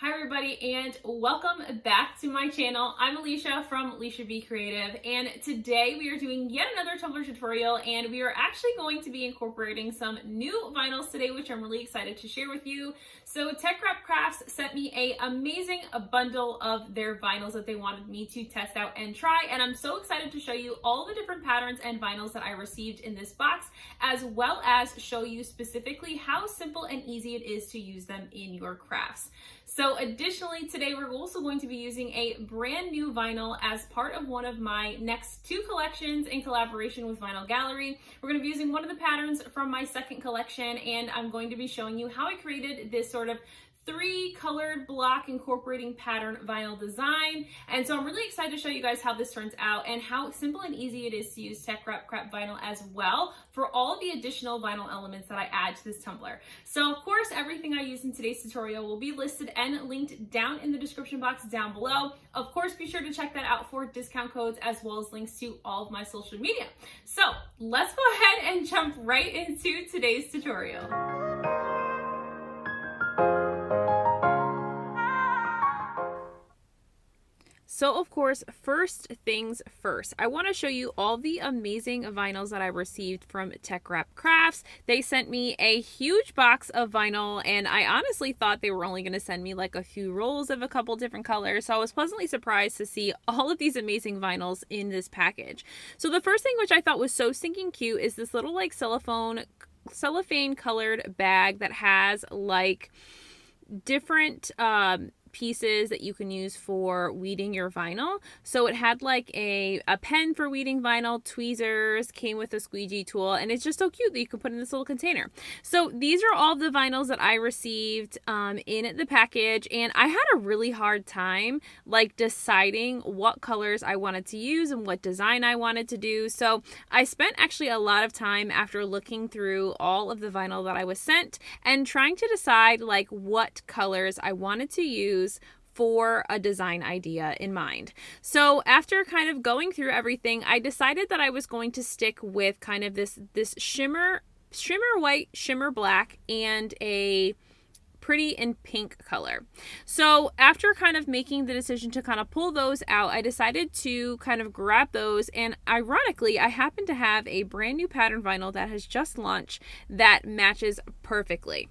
Hi everybody and welcome back to my channel. I'm Alicia from Alicia Be Creative, and today we are doing yet another Tumbler tutorial, and we are actually going to be incorporating some new vinyls today, which I'm really excited to share with you. So TeckWrapCraft sent me a bundle of their vinyls that they wanted me to test out and try, and I'm so excited to show you all the different patterns and vinyls that I received in this box, as well as show you specifically how simple and easy it is to use them in your crafts. So additionally, today we're also going to be using a brand new vinyl as part of one of my next two collections in collaboration with Vinyl Gallery. We're going to be using one of the patterns from my second collection, and I'm going to be showing you how I created this sort of three colored block incorporating pattern vinyl design. And so I'm really excited to show you guys how this turns out and how simple and easy it is to use TeckWrapCraft vinyl as well for all of the additional vinyl elements that I add to this tumbler. So of course, everything I use in today's tutorial will be listed and linked down in the description box down below. Of course, be sure to check that out for discount codes as well as links to all of my social media. So let's go ahead and jump right into today's tutorial. So of course, first things first, I want to show you all the amazing vinyls that I received from TeckWrapCraft. They sent me a huge box of vinyl, and I honestly thought they were only going to send me like a few rolls of a couple different colors. So I was pleasantly surprised to see all of these amazing vinyls in this package. So the first thing, which I thought was so stinking cute, is this little like cellophane colored bag that has like different pieces that you can use for weeding your vinyl. So it had like a pen for weeding vinyl, tweezers, came with a squeegee tool, and it's just so cute that you can put in this little container. So these are all the vinyls that I received in the package, and I had a really hard time like deciding what colors I wanted to use and what design I wanted to do. So I spent actually a lot of time after looking through all of the vinyl that I was sent and trying to decide like what colors I wanted to use for a design idea in mind. So after kind of going through everything, I decided that I was going to stick with kind of this shimmer white, shimmer black, and a pretty and pink color. So after kind of making the decision to kind of pull those out, I decided to kind of grab those, and ironically, I happen to have a brand new pattern vinyl that has just launched that matches perfectly.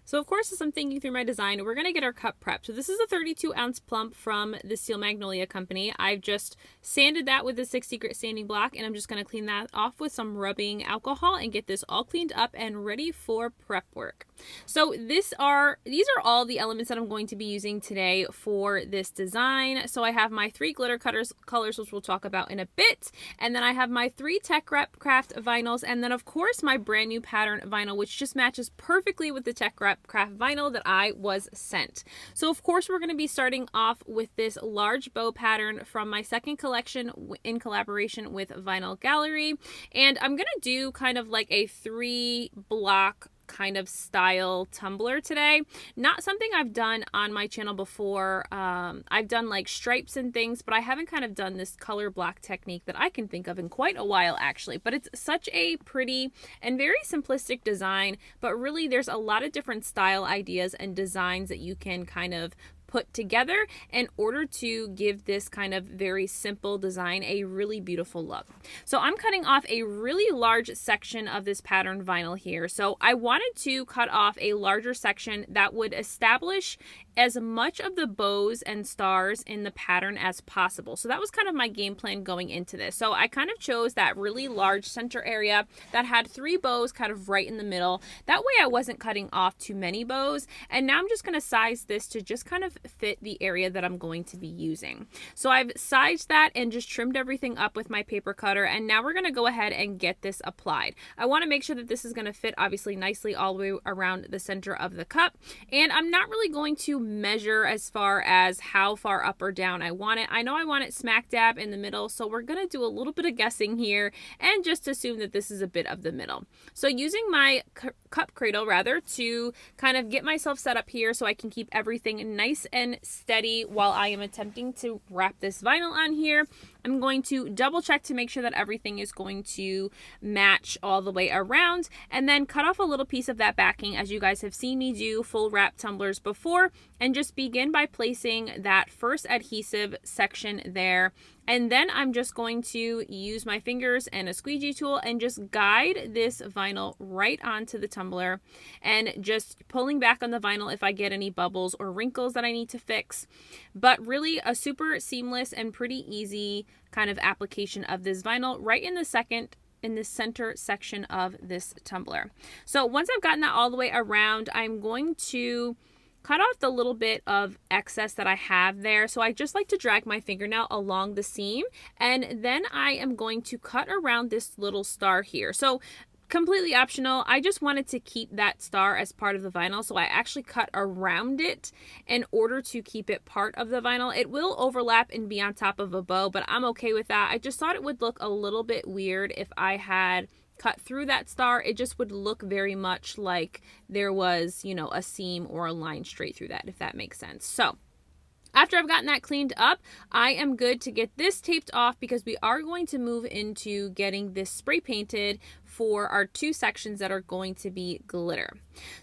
So of course, as I'm thinking through my design, we're going to get our cup prepped. So this is a 32-ounce plump from the Steel Magnolia company. I've just sanded that with a 60 grit sanding block, and I'm just going to clean that off with some rubbing alcohol and get this all cleaned up and ready for prep work. So these are all the elements that I'm going to be using today for this design. So I have my 3 glitter colors, which we'll talk about in a bit, and then I have my 3 TeckWrapCraft vinyls, and then of course my brand new pattern vinyl, which just matches perfectly with the TeckWrapCraft vinyl that I was sent. So of course we're going to be starting off with this large bow pattern from my second collection in collaboration with Vinyl Gallery, and I'm going to do kind of like a 3-block kind of style tumbler today. Not something I've done on my channel before. I've done like stripes and things, but I haven't kind of done this color block technique that I can think of in quite a while actually. But it's such a pretty and very simplistic design, but really there's a lot of different style ideas and designs that you can kind of put together in order to give this kind of very simple design a really beautiful look. So I'm cutting off a really large section of this pattern vinyl here. So I wanted to cut off a larger section that would establish as much of the bows and stars in the pattern as possible. So that was kind of my game plan going into this. So I kind of chose that really large center area that had 3 bows kind of right in the middle. That way I wasn't cutting off too many bows. And now I'm just going to size this to just kind of fit the area that I'm going to be using. So I've sized that and just trimmed everything up with my paper cutter, and now we're going to go ahead and get this applied. I want to make sure that this is going to fit obviously nicely all the way around the center of the cup, and I'm not really going to measure as far as how far up or down I want it. I know I want it smack dab in the middle, so we're going to do a little bit of guessing here and just assume that this is a bit of the middle. So using my cup cradle rather to kind of get myself set up here so I can keep everything nice and steady while I am attempting to wrap this vinyl on here, I'm going to double check to make sure that everything is going to match all the way around, and then cut off a little piece of that backing, as you guys have seen me do full wrap tumblers before, and just begin by placing that first adhesive section there. And then I'm just going to use my fingers and a squeegee tool and just guide this vinyl right onto the tumbler, and just pulling back on the vinyl if I get any bubbles or wrinkles that I need to fix. But really a super seamless and pretty easy kind of application of this vinyl right in the center section of this tumbler. So once I've gotten that all the way around, I'm going to cut off the little bit of excess that I have there. So I just like to drag my fingernail along the seam, and then I am going to cut around this little star here. So completely optional. I just wanted to keep that star as part of the vinyl, so I actually cut around it in order to keep it part of the vinyl. It will overlap and be on top of a bow, but I'm okay with that. I just thought it would look a little bit weird if I had cut through that star. It just would look very much like there was, you know, a seam or a line straight through that, if that makes sense. So after I've gotten that cleaned up, I am good to get this taped off, because we are going to move into getting this spray painted for our two sections that are going to be glitter.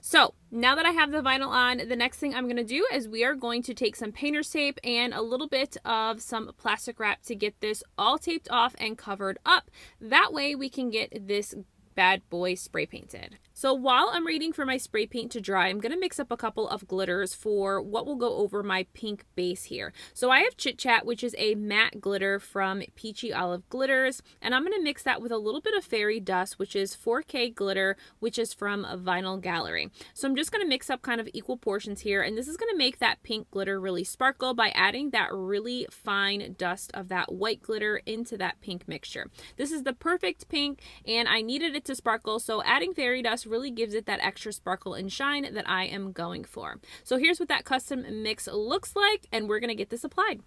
So now that I have the vinyl on, the next thing I'm going to do is we are going to take some painter's tape and a little bit of some plastic wrap to get this all taped off and covered up. That way we can get this bad boy spray painted. So while I'm waiting for my spray paint to dry, I'm going to mix up a couple of glitters for what will go over my pink base here. So I have Chit Chat, which is a matte glitter from Peachy Olive Glitters, and I'm going to mix that with a little bit of Fairy Dust, which is 4K glitter, which is from Vinyl Gallery. So I'm just going to mix up kind of equal portions here, and this is going to make that pink glitter really sparkle by adding that really fine dust of that white glitter into that pink mixture. This is the perfect pink, and I needed it to sparkle, so adding Fairy Dust really gives it that extra sparkle and shine that I am going for. So here's what that custom mix looks like, and we're going to get this applied.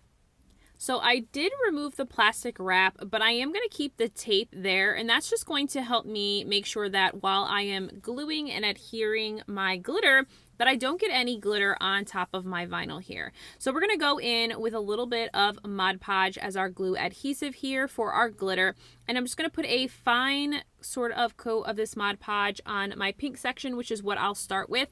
So I did remove the plastic wrap, but I am going to keep the tape there, and that's just going to help me make sure that while I am gluing and adhering my glitter, that I don't get any glitter on top of my vinyl here. So we're going to go in with a little bit of Mod Podge as our glue adhesive here for our glitter, and I'm just going to put a fine sort of coat of this Mod Podge on my pink section, which is what I'll start with.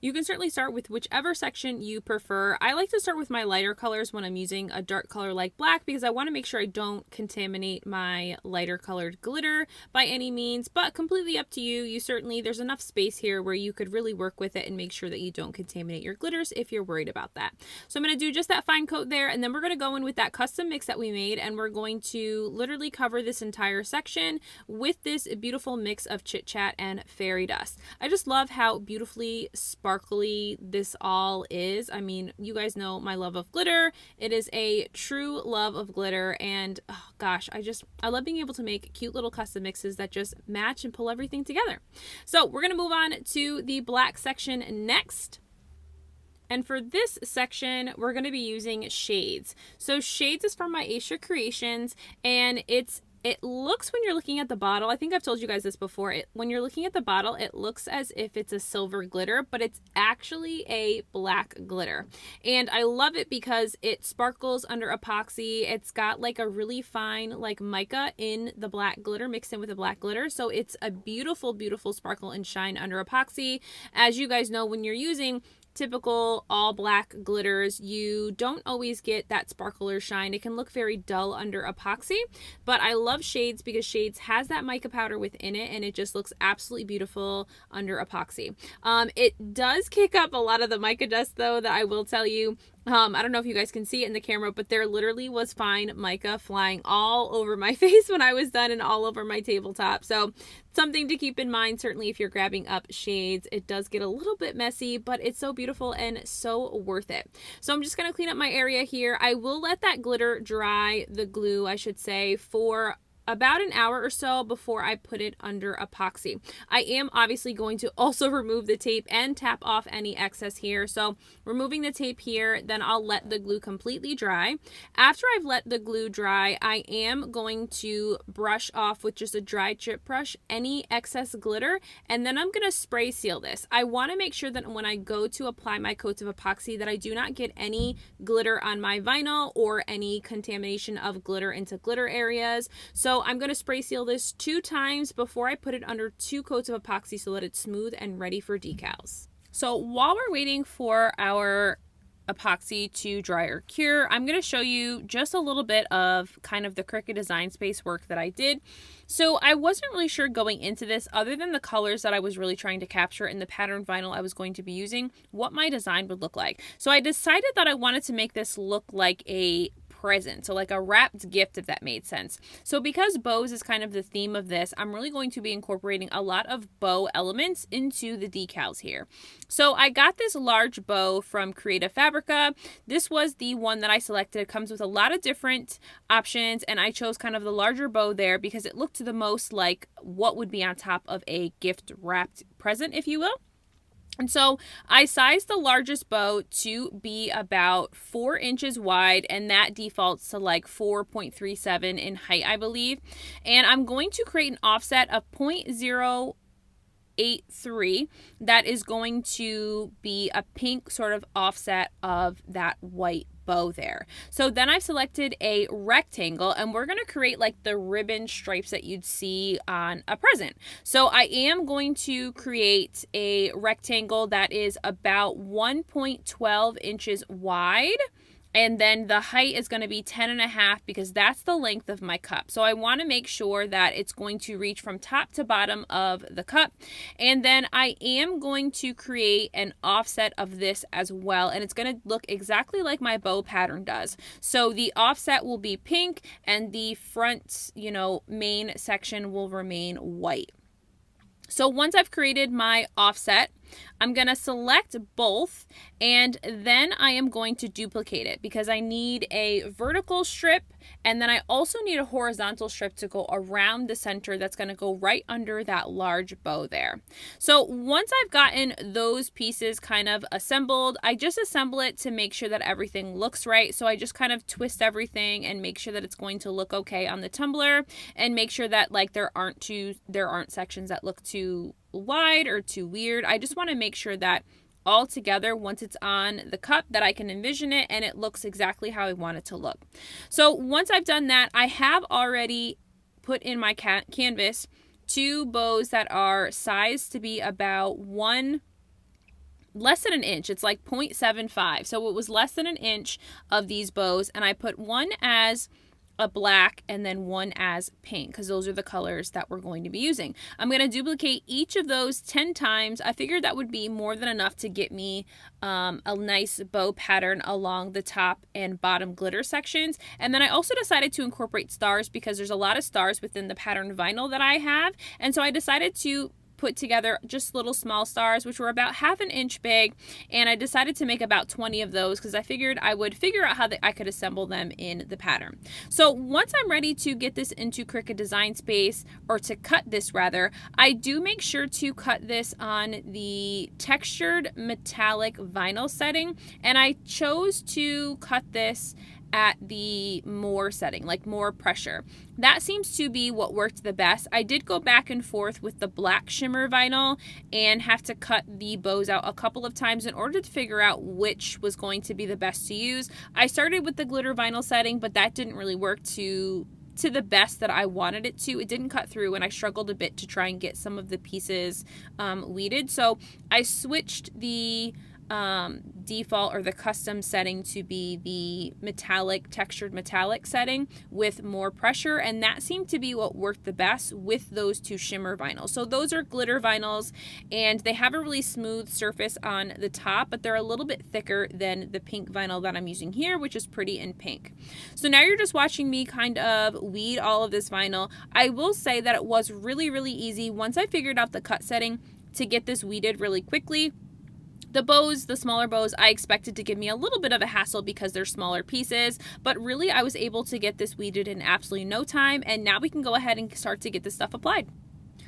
You can certainly start with whichever section you prefer. I like to start with my lighter colors when I'm using a dark color like black, because I want to make sure I don't contaminate my lighter colored glitter by any means, but completely up to you. There's enough space here where you could really work with it and make sure that you don't contaminate your glitters if you're worried about that. So I'm going to do just that fine coat there, and then we're going to go in with that custom mix that we made, and we're going to literally cover this entire section with this beautiful mix of Chit Chat and Fairy Dust. I just love how beautifully sparkly this all is. I mean, you guys know my love of glitter. It is a true love of glitter, and oh gosh, I love being able to make cute little custom mixes that just match and pull everything together. So we're gonna move on to the black section next. And for this section, we're going to be using Shades. So Shades is from my Aisha Creations, and it looks, when you're looking at the bottle, I think I've told you guys this before, when you're looking at the bottle, it looks as if it's a silver glitter, but it's actually a black glitter. And I love it because it sparkles under epoxy. It's got like a really fine like mica in the black glitter mixed in with the black glitter. So it's a beautiful, beautiful sparkle and shine under epoxy. As you guys know, when you're using typical all black glitters, you don't always get that sparkle or shine. It can look very dull under epoxy, but I love Shades because Shades has that mica powder within it, and it just looks absolutely beautiful under epoxy. It does kick up a lot of the mica dust though, that I will tell you. I don't know if you guys can see it in the camera, but there literally was fine mica flying all over my face when I was done and all over my tabletop. So something to keep in mind, certainly if you're grabbing up Shades. It does get a little bit messy, but it's so beautiful and so worth it. So I'm just going to clean up my area here. I will let that glitter dry, the glue I should say, for about an hour or so before I put it under epoxy. I am obviously going to also remove the tape and tap off any excess here. So removing the tape here, then I'll let the glue completely dry. After I've let the glue dry, I am going to brush off with just a dry chip brush any excess glitter, and then I'm going to spray seal this. I want to make sure that when I go to apply my coats of epoxy that I do not get any glitter on my vinyl or any contamination of glitter into glitter areas. So I'm going to spray seal this 2 times before I put it under 2 coats of epoxy so that it's smooth and ready for decals. So while we're waiting for our epoxy to dry or cure, I'm going to show you just a little bit of kind of the Cricut Design Space work that I did. So I wasn't really sure going into this, other than the colors that I was really trying to capture in the pattern vinyl I was going to be using, what my design would look like. So I decided that I wanted to make this look like a present, so like a wrapped gift, if that made sense. So because bows is kind of the theme of this, I'm really going to be incorporating a lot of bow elements into the decals here. So I got this large bow from Creative Fabrica. This was the one that I selected. It comes with a lot of different options, and I chose kind of the larger bow there because it looked the most like what would be on top of a gift wrapped present, if you will. And so I sized the largest bow to be about 4 inches wide, and that defaults to like 4.37 in height, I believe. And I'm going to create an offset of 0.083 that is going to be a pink sort of offset of that white bow there. So then I've selected a rectangle, and we're going to create like the ribbon stripes that you'd see on a present. So I am going to create a rectangle that is about 1.12 inches wide. And then the height is going to be 10.5 because that's the length of my cup. So I want to make sure that it's going to reach from top to bottom of the cup. And then I am going to create an offset of this as well. And it's going to look exactly like my bow pattern does. So the offset will be pink and the front, main section will remain white. So once I've created my offset, I'm going to select both, and then I am going to duplicate it because I need a vertical strip, and then I also need a horizontal strip to go around the center that's going to go right under that large bow there. So once I've gotten those pieces kind of assembled, I just assemble it to make sure that everything looks right. So I just kind of twist everything and make sure that it's going to look okay on the tumbler, and make sure that like there aren't sections that look too wide or too weird. I just want to make sure that all together, once it's on the cup, that I can envision it and it looks exactly how I want it to look. So once I've done that, I have already put in my canvas 2 bows that are sized to be about less than an inch. It's like 0.75. So it was less than an inch of these bows, and I put one as a black and then one as pink because those are the colors that we're going to be using. I'm going to duplicate each of those 10 times. I figured that would be more than enough to get me a nice bow pattern along the top and bottom glitter sections. And then I also decided to incorporate stars because there's a lot of stars within the pattern vinyl that I have. And so I decided to put together just little small stars, which were about 1/2 inch big, and I decided to make about 20 of those because I figured I would figure out how I could assemble them in the pattern. So once I'm ready to get this into Cricut Design Space, or to cut this rather, I do make sure to cut this on the textured metallic vinyl setting, and I chose to cut this at the more setting, like more pressure. That seems to be what worked the best. I did go back and forth with the black shimmer vinyl and have to cut the bows out a couple of times in order to figure out which was going to be the best to use. I started with the glitter vinyl setting, but that didn't really work to the best that I wanted it to. It didn't cut through, and I struggled a bit to try and get some of the pieces weeded. So I switched the default or the custom setting to be the metallic, textured metallic setting with more pressure, and that seemed to be what worked the best with those 2 shimmer vinyls. So those are glitter vinyls, and they have a really smooth surface on the top, but they're a little bit thicker than the pink vinyl that I'm using here, which is pretty in pink. So now you're just watching me kind of weed all of this vinyl. I will say that it was really, really easy once I figured out the cut setting to get this weeded really quickly. The bows, the smaller bows, I expected to give me a little bit of a hassle because they're smaller pieces, but really I was able to get this weeded in absolutely no time, and now we can go ahead and start to get this stuff applied.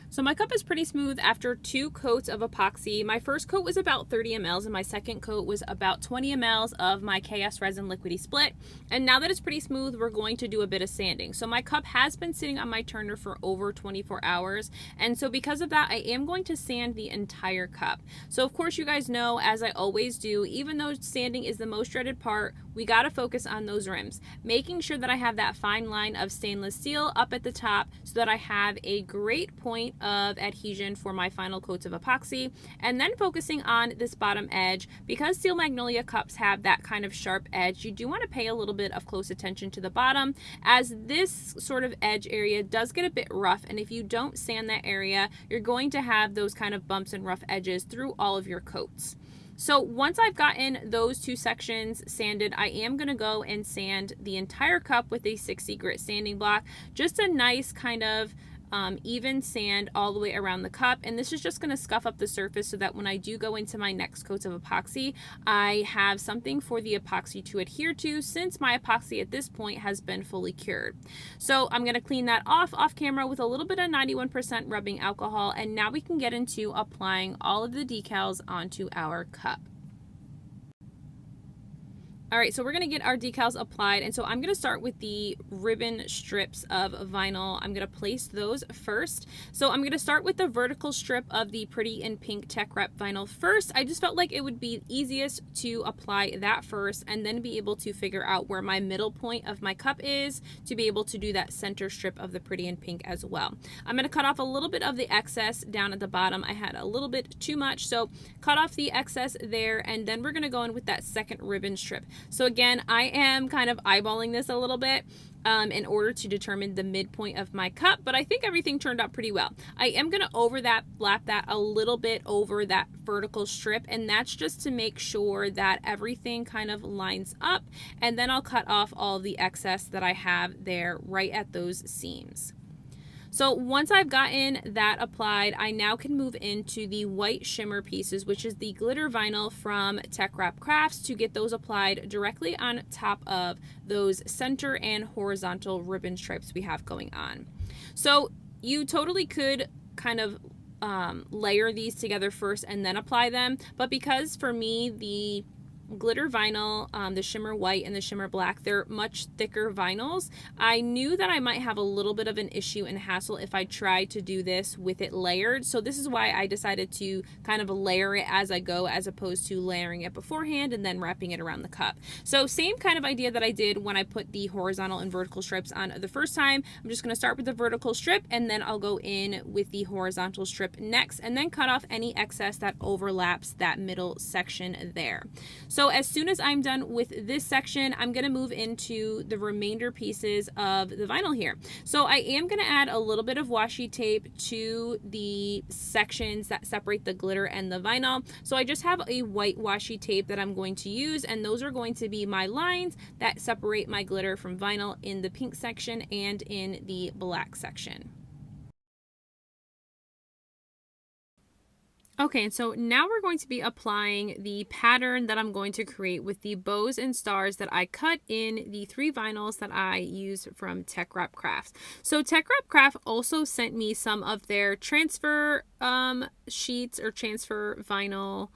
So my cup is pretty smooth after 2 coats of epoxy. My first coat was about 30 mLs and my second coat was about 20 mLs of my KS resin liquidy split. And now that it's pretty smooth, we're going to do a bit of sanding. So my cup has been sitting on my turner for over 24 hours. And so because of that, I am going to sand the entire cup. So of course you guys know, as I always do, even though sanding is the most dreaded part, we got to focus on those rims, making sure that I have that fine line of stainless steel up at the top so that I have a great point of adhesion for my final coats of epoxy, and then focusing on this bottom edge. Because Steel Magnolia cups have that kind of sharp edge, you do want to pay a little bit of close attention to the bottom, as this sort of edge area does get a bit rough, and if you don't sand that area, you're going to have those kind of bumps and rough edges through all of your coats. So once I've gotten those 2 sections sanded, I am going to go and sand the entire cup with a 60 grit sanding block. Just a nice kind of even sand all the way around the cup, and this is just going to scuff up the surface so that when I do go into my next coats of epoxy, I have something for the epoxy to adhere to, since my epoxy at this point has been fully cured. So I'm going to clean that off camera with a little bit of 91% rubbing alcohol, and now we can get into applying all of the decals onto our cup. All right, so we're gonna get our decals applied, and so I'm gonna start with the ribbon strips of vinyl. I'm gonna place those first. So I'm gonna start with the vertical strip of the Pretty in Pink TeckWrap vinyl first. I just felt like it would be easiest to apply that first and then be able to figure out where my middle point of my cup is to be able to do that center strip of the Pretty in Pink as well. I'm gonna cut off a little bit of the excess down at the bottom. I had a little bit too much, so cut off the excess there, and then we're gonna go in with that second ribbon strip. So again, I am kind of eyeballing this a little bit in order to determine the midpoint of my cup, but I think everything turned out pretty well. I am going to overlap that a little bit over that vertical strip, and that's just to make sure that everything kind of lines up, and then I'll cut off all the excess that I have there right at those seams. So once I've gotten that applied, I now can move into the white shimmer pieces, which is the glitter vinyl from TeckWrapCraft, to get those applied directly on top of those center and horizontal ribbon stripes we have going on. So you totally could kind of layer these together first and then apply them, but because for me the glitter vinyl, the shimmer white and the shimmer black, they're much thicker vinyls, I knew that I might have a little bit of an issue and hassle if I tried to do this with it layered. So this is why I decided to kind of layer it as I go, as opposed to layering it beforehand and then wrapping it around the cup. So same kind of idea that I did when I put the horizontal and vertical strips on the first time. I'm just going to start with the vertical strip, and then I'll go in with the horizontal strip next, and then cut off any excess that overlaps that middle section there. So as soon as I'm done with this section, I'm going to move into the remainder pieces of the vinyl here. So I am going to add a little bit of washi tape to the sections that separate the glitter and the vinyl. So I just have a white washi tape that I'm going to use, and those are going to be my lines that separate my glitter from vinyl in the pink section and in the black section. Okay, and so now we're going to be applying the pattern that I'm going to create with the bows and stars that I cut in the 3 vinyls that I use from TeckWrapCraft. So TeckWrapCraft also sent me some of their transfer sheets or transfer vinyl,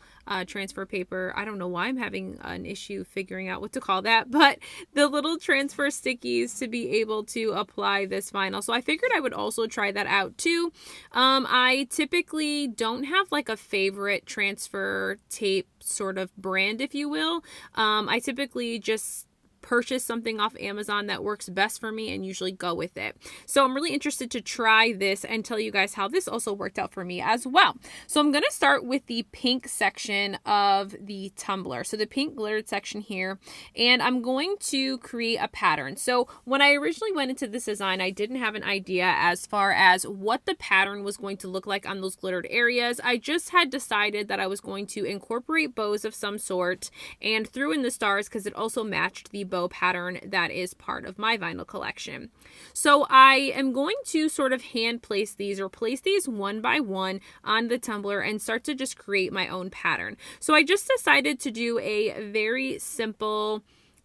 transfer paper. I don't know why I'm having an issue figuring out what to call that, but the little transfer stickies to be able to apply this vinyl. So I figured I would also try that out too. I typically don't have like a favorite transfer tape sort of brand, if you will. I typically just purchase something off Amazon that works best for me and usually go with it. So I'm really interested to try this and tell you guys how this also worked out for me as well. So I'm going to start with the pink section of the tumbler. So the pink glittered section here, and I'm going to create a pattern. So when I originally went into this design, I didn't have an idea as far as what the pattern was going to look like on those glittered areas. I just had decided that I was going to incorporate bows of some sort and threw in the stars because it also matched the bow pattern that is part of my vinyl collection. So I am going to sort of hand place these, or place these one by one on the tumbler and start to just create my own pattern. So I just decided to do a very simple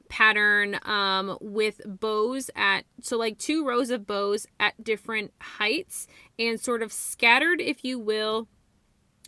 pattern with bows so like 2 rows of bows at different heights and sort of scattered, if you will,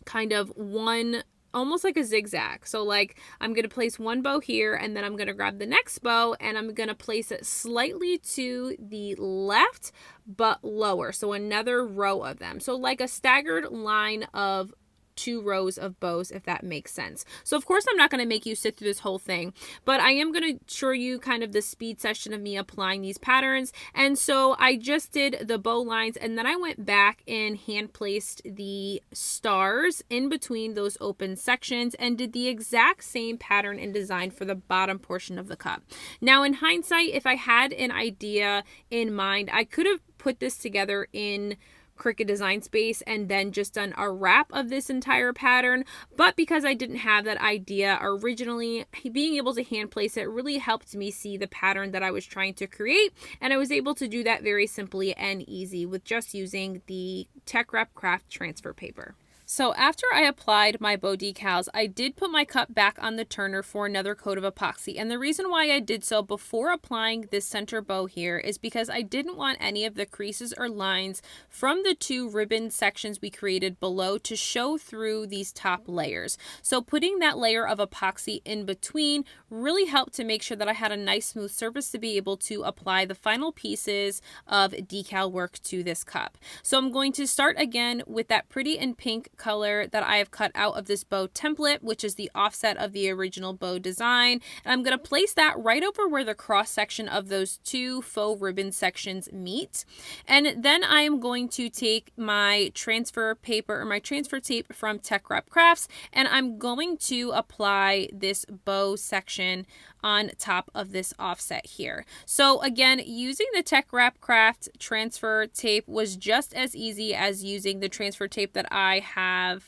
kind of one, almost like a zigzag. So like I'm going to place one bow here, and then I'm going to grab the next bow and I'm going to place it slightly to the left but lower. So another row of them. So like a staggered line of 2 rows of bows, if that makes sense. So of course I'm not going to make you sit through this whole thing, but I am going to show you kind of the speed session of me applying these patterns. And so I just did the bow lines, and then I went back and hand placed the stars in between those open sections and did the exact same pattern and design for the bottom portion of the cup. Now in hindsight, if I had an idea in mind, I could have put this together in Cricut Design Space and then just done a wrap of this entire pattern, but because I didn't have that idea originally, being able to hand place it really helped me see the pattern that I was trying to create, and I was able to do that very simply and easy with just using the TeckWrapCraft transfer paper. So after I applied my bow decals, I did put my cup back on the turner for another coat of epoxy. And the reason why I did so before applying this center bow here is because I didn't want any of the creases or lines from the 2 ribbon sections we created below to show through these top layers. So putting that layer of epoxy in between really helped to make sure that I had a nice smooth surface to be able to apply the final pieces of decal work to this cup. So I'm going to start again with that pretty and pink color that I have cut out of this bow template, which is the offset of the original bow design. And I'm going to place that right over where the cross section of those 2 faux ribbon sections meet. And then I am going to take my transfer paper, or my transfer tape from TeckWrapCrafts, and I'm going to apply this bow section on top of this offset here. So again, using the TeckWrapCraft transfer tape was just as easy as using the transfer tape that I have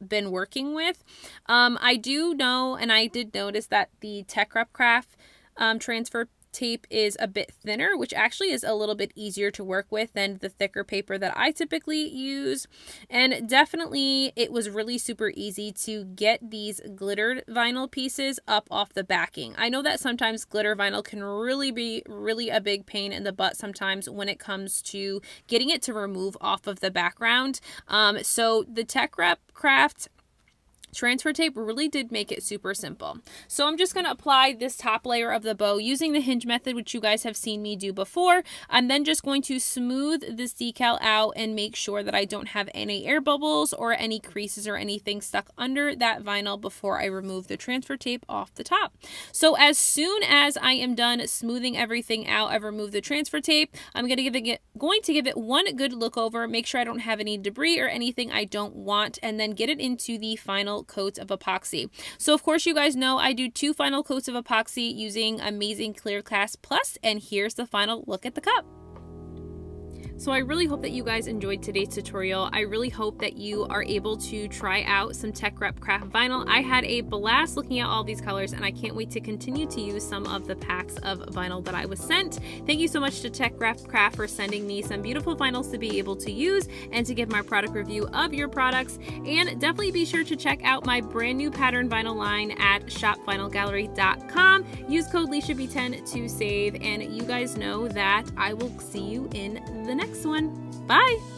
been working with. I do know, and I did notice that the TeckWrapCraft transfer tape is a bit thinner, which actually is a little bit easier to work with than the thicker paper that I typically use. And definitely it was really super easy to get these glittered vinyl pieces up off the backing. I know that sometimes glitter vinyl can really be a big pain in the butt sometimes when it comes to getting it to remove off of the background. So the TeckWrapCraft transfer tape really did make it super simple. So I'm just going to apply this top layer of the bow using the hinge method, which you guys have seen me do before. I'm then just going to smooth this decal out and make sure that I don't have any air bubbles or any creases or anything stuck under that vinyl before I remove the transfer tape off the top. So as soon as I am done smoothing everything out, I've removed the transfer tape. I'm going to give it one good look over, make sure I don't have any debris or anything I don't want, and then get it into the final coats of epoxy. So of course you guys know I do 2 final coats of epoxy using Amazing Clear Class Plus, and here's the final look at the cup. So I really hope that you guys enjoyed today's tutorial. I really hope that you are able to try out some TeckWrapCraft vinyl. I had a blast looking at all these colors, and I can't wait to continue to use some of the packs of vinyl that I was sent. Thank you so much to TeckWrapCraft for sending me some beautiful vinyls to be able to use and to give my product review of your products. And definitely be sure to check out my brand new pattern vinyl line at shopvinylgallery.com. Use code LeishaB10 to save, and you guys know that I will see you in the next one. Bye!